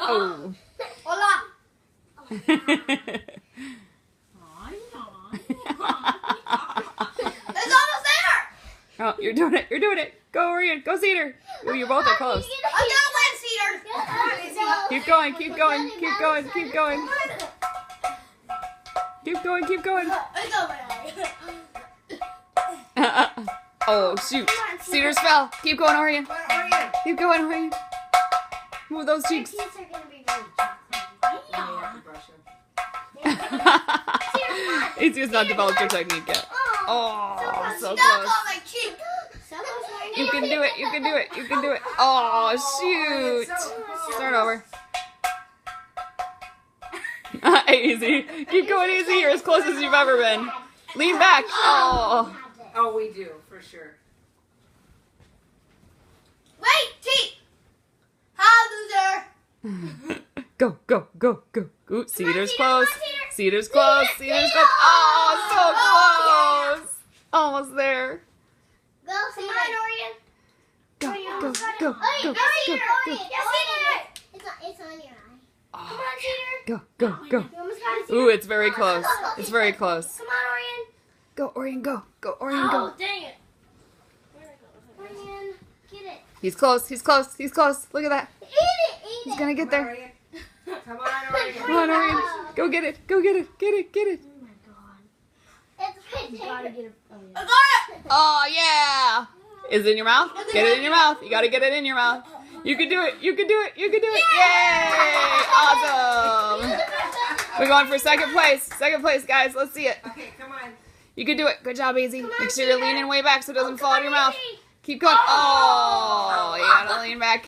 Oh. Hola. It's almost there. Oh, you're doing it. You're doing it. Go, Orion. Go, Cedar. Ooh, you both are close. I'm done with Cedar. Keep going. Keep going. Keep going. Keep going. Keep going. Keep going. It's over Oh, shoot. Cedars fell. Keep going, Orion. Keep going, Orion. Move those cheeks. Teeth are gonna be really He's just not developed your technique yet. Oh, so Stuck on close. my cheek. You can do it. You can do it. You can do it. Oh, shoot. Start over. Easy. Keep going easy. You're as close as you've ever been. Lean back. Oh. Oh, we do, for sure. Wait, teeth. Hi, loser. Go, go, go, go. Ooh, Cedar's close. Cedar's close. Cedar's close. Oh, so close. Almost there. Go, Come on, Orion. Go, go, go, go, Go, go, Cedar, go. Orion. It's on your eye. Oh, Come on, Cedar. go, go, go. You almost got it, Ooh, it's very close. It's very close. Come on, Orion. Go, Orion, go. Go, Orion, go. Dang it. Orion, get it. He's close. He's close. He's close. Look at that. Eat it, eat He's it. gonna get there. Orion. Come on, Orion. Come on, Orion. Go get it. Go get it. Get it. Get it. Oh my god. It's right there. I got it. Oh, yeah. Is it in your mouth? Get it in your mouth. You gotta get it in your mouth. You can do it. You can do it. You can do it. Yay! Awesome. We're going for second place. Second place, guys. Let's see it. Okay, come on. You can do it. Good job, Easy. Make sure you're leaning way back so it doesn't fall out of your mouth. Keep going. Oh, you gotta lean back.